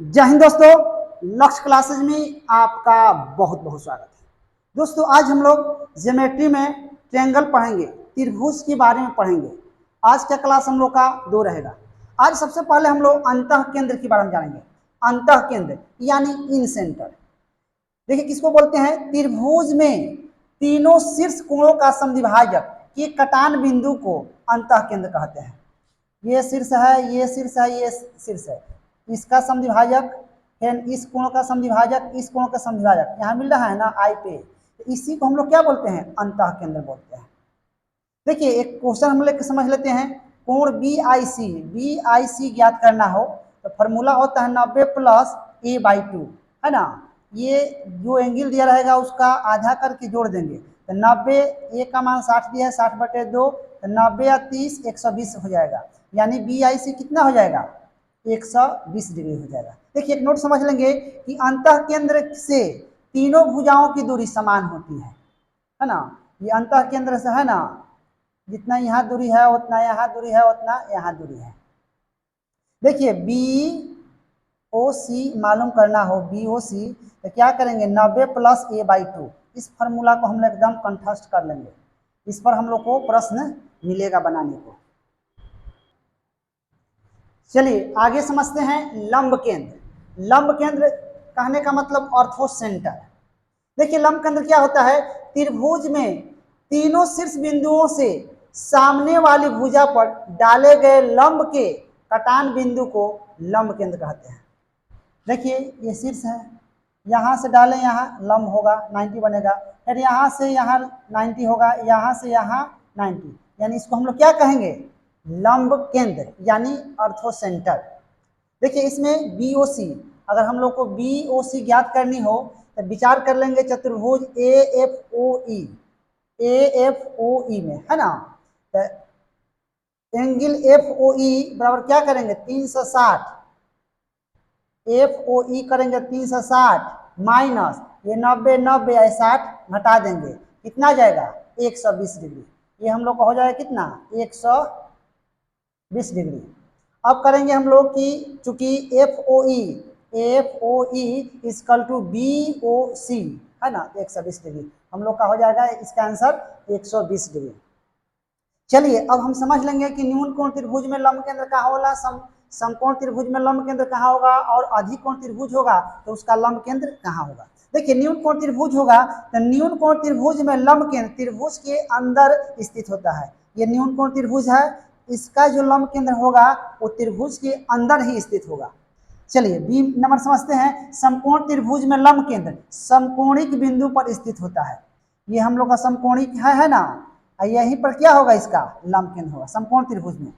जय हिंद दोस्तों, लक्ष्य क्लासेज में आपका बहुत बहुत स्वागत है। दोस्तों आज हम लोग ज्योमेट्री में ट्रायंगल पढ़ेंगे, त्रिभुज के बारे में पढ़ेंगे। आज का क्लास हम लोग का 2 रहेगा। आज सबसे पहले हम लोग अंतः केंद्र के बारे में जानेंगे। अंतः केंद्र यानी इन सेंटर। देखिए किसको बोलते हैं? त्रिभुज में तीनों शीर्ष कोणों का समद्विभाजक के कटान बिंदु को अंतः केंद्र कहते हैं। ये शीर्ष है, ये शीर्ष है, ये शीर्ष है, इसका समद्विभाजक है, इस कोण का समद्विभाजक, इस कोण का समद्विभाजक यहाँ मिल रहा है ना आई पे, तो इसी को हम लोग क्या बोलते हैं? अंतः केंद्र बोलते हैं। देखिए एक क्वेश्चन हम लोग समझ लेते हैं। कोण बी आई सी ज्ञात करना हो तो फॉर्मूला होता है 90 प्लस a/2, है ना। ये जो एंगल दिया रहेगा उसका आधा करके जोड़ देंगे तो 90, ए का मान 60 दिया है, 60/2 तो 90 या 30 120 हो जाएगा। यानी BIC कितना हो जाएगा? 120 डिग्री हो जाएगा। देखिए एक नोट समझ लेंगे कि अंतः केंद्र से तीनों भुजाओं की दूरी समान होती है ना। ये अंतः केंद्र से है ना, जितना यहाँ दूरी है उतना यहाँ दूरी है, उतना यहाँ दूरी है। देखिए BOC मालूम करना हो, BOC तो क्या करेंगे? 90 प्लस a/2। इस फार्मूला को हम लोग एकदम कंठस्थ कर लेंगे। इस पर हम लोग को प्रश्न मिलेगा बनाने को। चलिए आगे समझते हैं लंब केंद्र। लंब केंद्र कहने का मतलब ऑर्थो सेंटर। देखिए लंब केंद्र क्या होता है? त्रिभुज में तीनों शीर्ष बिंदुओं से सामने वाली भुजा पर डाले गए लंब के कटान बिंदु को लंब केंद्र कहते हैं। देखिए ये शीर्ष है, यहाँ से डालें यहाँ लंब होगा 90 बनेगा, फिर यहाँ से यहाँ 90 होगा, यहाँ से यहाँ 90, यानी इसको हम लोग क्या कहेंगे? लंब केंद्र यानी ऑर्थो सेंटर। देखिए इसमें BOC, अगर हम लोग को BOC ज्ञात करनी हो तो विचार कर लेंगे चतुर्भुज AFOE में, है ना। तो एंगल FOE बराबर क्या करेंगे? 360, FOE करेंगे 360 माइनस ये 90 90 या 60 घटा देंगे, कितना जाएगा? 120 डिग्री। ये हम लोग को हो जाएगा कितना? 120 डिग्री। अब करेंगे हम लोग की चूंकि FOE इक्वल टू BOC है ना, 120 डिग्री हम लोग का हो जाएगा। इसका आंसर 120 डिग्री। चलिए अब हम समझ लेंगे कि न्यून कोण त्रिभुज में लंब केंद्र कहाँ होगा, समकोण त्रिभुज में लंब केंद्र कहाँ होगा, और अधिक कोण त्रिभुज होगा तो उसका लंब केंद्र कहाँ होगा। देखिए न्यून कोण त्रिभुज होगा तो न्यून कोण त्रिभुज में लंब केंद्र त्रिभुज के अंदर स्थित होता है। ये न्यून कोण त्रिभुज है, इसका जो लंब केंद्र होगा वो त्रिभुज के अंदर ही स्थित होगा। चलिए बी नंबर समझते हैं। समकोण त्रिभुज में लंब केंद्र समकोणिक बिंदु पर स्थित होता है। ये हम लोग का समकोणिक है ना, यहीं पर क्या होगा? इसका लंब केंद्र होगा समकोण त्रिभुज में।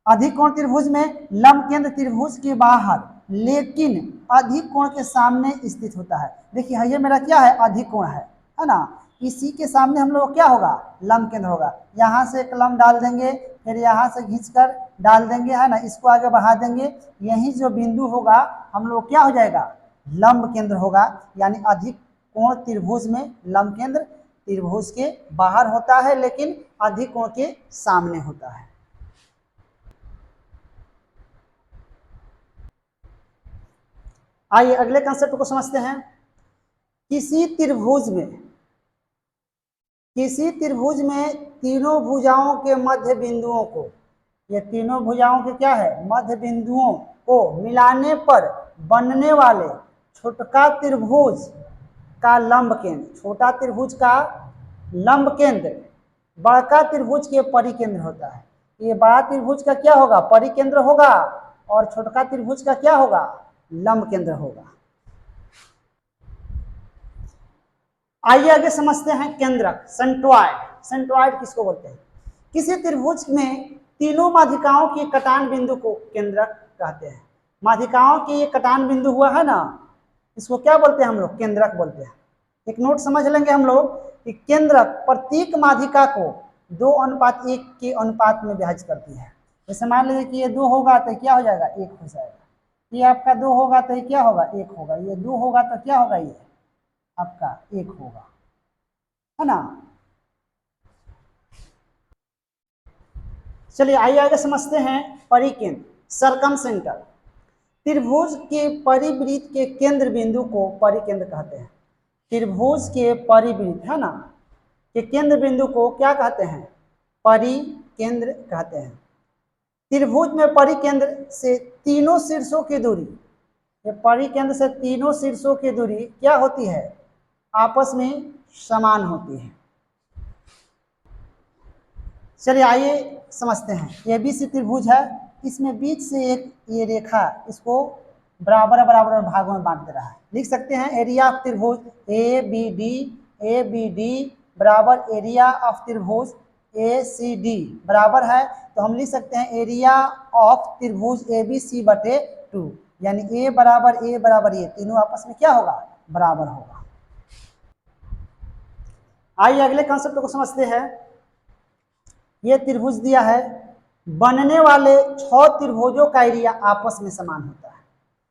अधिक कोण त्रिभुज में लंब केंद्र त्रिभुज के बाहर लेकिन अधिक कोण के सामने स्थित होता है। देखिए ये मेरा क्या है? अधिक कोण है ना। इसी के सामने हम लोग क्या होगा? लंब केंद्र होगा। यहाँ से एक लंब डाल देंगे, फिर यहाँ से खींचकर डाल देंगे, है ना, इसको आगे बढ़ा देंगे, यही जो बिंदु होगा हम लोग क्या हो जाएगा? लंब केंद्र होगा। यानी अधिक कोण त्रिभुज में लंब केंद्र त्रिभुज के बाहर होता है लेकिन अधिक कोण के सामने होता है। आइए अगले कंसेप्ट को समझते हैं। किसी त्रिभुज में तीनों भुजाओं के मध्य बिंदुओं को, ये तीनों भुजाओं के क्या है? मध्य बिंदुओं को मिलाने पर बनने वाले छोटका त्रिभुज का लंब केंद्र, छोटा त्रिभुज का लंब केंद्र बड़का त्रिभुज के परिकेंद्र होता है। ये बड़ा त्रिभुज का क्या होगा? परिकेंद्र होगा, और छोटका त्रिभुज का क्या होगा? लंब केंद्र होगा। आइए आगे समझते हैं केंद्रक, सेंट्रॉइड। सेंट्रॉइड किसको बोलते हैं? किसी त्रिभुज में तीनों माध्यिकाओं के कटान बिंदु को केंद्रक कहते हैं। माध्यिकाओं के ये कटान बिंदु हुआ है ना, इसको क्या बोलते हैं हम लोग? केंद्रक बोलते हैं। एक नोट समझ लेंगे हम लोग कि केंद्रक प्रत्येक माध्यिका को 2:1 के अनुपात में विभाजित करती है। जैसे मान लीजिए कि ये 2 होगा तो क्या हो जाएगा? 1 हो जाएगा। ये आपका 2 होगा तो ये क्या होगा? 1 होगा। ये 2 होगा तो क्या होगा? ये आपका 1 होगा, है ना। चलिए आइए आगे समझते हैं परिकेंद्र, सरकम सेंटर। त्रिभुज के परिवृत्त के केंद्र बिंदु को परिकेंद्र कहते हैं। त्रिभुज के परिवृत्त है ना के केंद्र बिंदु को क्या कहते हैं? परिकेंद्र कहते हैं। त्रिभुज में परिकेंद्र से तीनों शीर्षों की दूरी, ये परिकेंद्र से तीनों शीर्षों की दूरी क्या होती है? आपस में समान होती है। चलिए आइए समझते हैं। एबीसी त्रिभुज है, इसमें बीच से एक ये रेखा इसको बराबर बराबर भागों में बांट दे रहा है। लिख सकते हैं एरिया ऑफ त्रिभुज ए बी डी बराबर एरिया ऑफ त्रिभुज ए सी डी बराबर है, तो हम लिख सकते हैं एरिया ऑफ त्रिभुज ए बी सी बटे 2, यानी ए बराबर ये तीनों आपस में क्या होगा? बराबर होगा। आइए अगले कंसेप्ट को समझते हैं। ये त्रिभुज दिया है, बनने वाले 6 त्रिभुजों का एरिया आपस में समान होता है,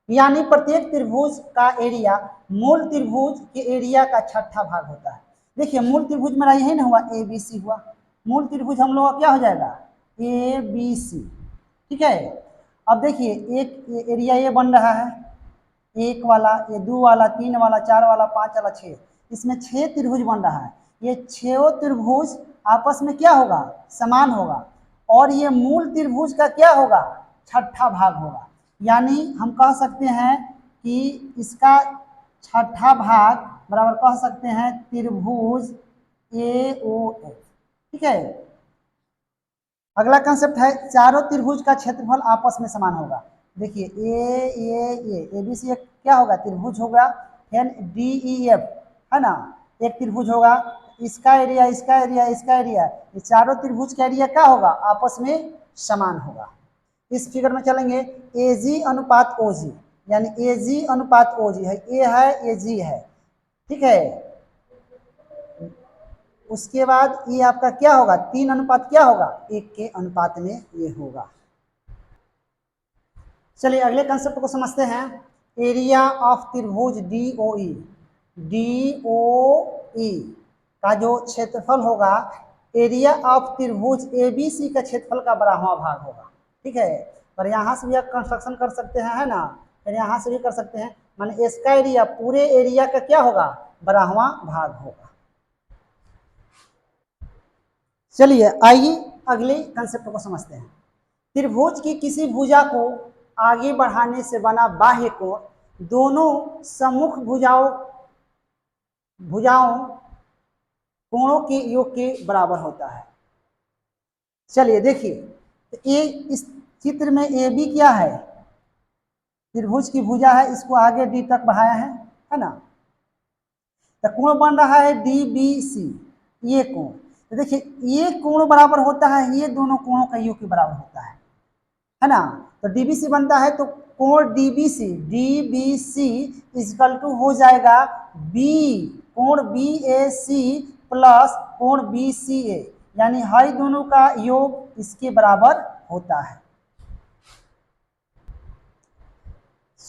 यानी प्रत्येक त्रिभुज का एरिया मूल त्रिभुज के एरिया का छठा भाग होता है। देखिए मूल त्रिभुज मेरा यही ना हुआ, ए बी सी हुआ। मूल त्रिभुज हम लोग का क्या हो जाएगा? ए बी सी, ठीक है। अब देखिए एक एरिया ये बन रहा है, 1 वाला, ये 2 वाला, 3 वाला, 4 वाला, 5 वाला, 6, इसमें 6 त्रिभुज बन रहा है। ये 6 त्रिभुज आपस में क्या होगा? समान होगा, और ये मूल त्रिभुज का क्या होगा? छठा भाग होगा। यानी हम कह सकते हैं कि इसका छठा भाग बराबर कह सकते हैं त्रिभुज ए ओ एफ, ठीक है। अगला कंसेप्ट है चारों त्रिभुज का क्षेत्रफल आपस में समान होगा। देखिए ए बी सी क्या होगा? त्रिभुज होगा। फिर डी ई एफ है ना, एक त्रिभुज होगा, इसका एरिया इसका एरिया इसका एरिया, ये चारों त्रिभुज का एरिया क्या होगा? आपस में समान होगा। इस फिगर में चलेंगे, ए जी अनुपात ओ जी, यानी ए जी अनुपात ओ जी है, ए है ए जी है, ठीक है। उसके बाद ये आपका क्या होगा? 3 अनुपात क्या होगा? 1 के अनुपात में ये होगा। चलिए अगले कंसेप्ट को समझते हैं। एरिया ऑफ त्रिभुज डी ओ ई का जो क्षेत्रफल होगा, एरिया ऑफ त्रिभुज ए बी सी का क्षेत्रफल का 12वां भाग होगा, ठीक है। पर यहाँ से भी आप कंस्ट्रक्शन कर सकते हैं, है ना, फिर यहाँ से भी कर सकते हैं, माने इसका एरिया पूरे एरिया का क्या होगा? 12वां भाग होगा। चलिए आइए अगले कंसेप्ट को समझते हैं। त्रिभुज की किसी भुजा को आगे बढ़ाने से बना बाह्य कोण दोनों सम्मुख भुजाओं कोणों के योग के बराबर होता है। चलिए देखिए, ये इस चित्र में ए बी क्या है? त्रिभुज की भुजा है, इसको आगे डी तक बढ़ाया है ना, तो कोण बन रहा है डी बी सी, ये कोण। तो देखिए ये कोण बराबर होता है ये दोनों कोणों का योग के बराबर होता है ना। तो डीबीसी बनता है, तो कोण डीबीसी इक्वल टू हो जाएगा बी कोण बी ए सी प्लस कोण बी सी ए, यानी हर दोनों का योग इसके बराबर होता है।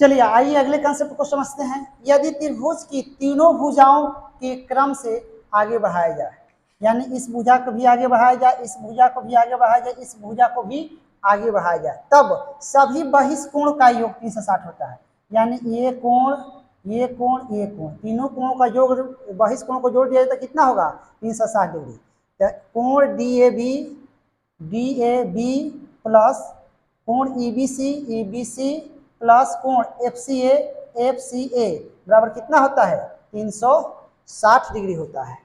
चलिए आइए अगले कंसेप्ट को समझते हैं। यदि त्रिभुज की तीनों भुजाओं के क्रम से आगे बढ़ाया जाए, यानी इस भुजा को भी आगे बढ़ाया जाए, इस भुजा को भी आगे बढ़ाया जाए, इस भुजा को भी आगे बढ़ाया जाए, तब सभी बहिष कोण का योग 360 होता है। यानी ये कोण ये कोण ये कोण, तीनों कोणों का योग बहिष कोण को जोड़ दिया जाए तो कितना होगा? 360 डिग्री। तो कोण डी ए बी प्लस कोण ई बी सी प्लस कोण एफ सी ए बराबर कितना होता है? 360 डिग्री होता है।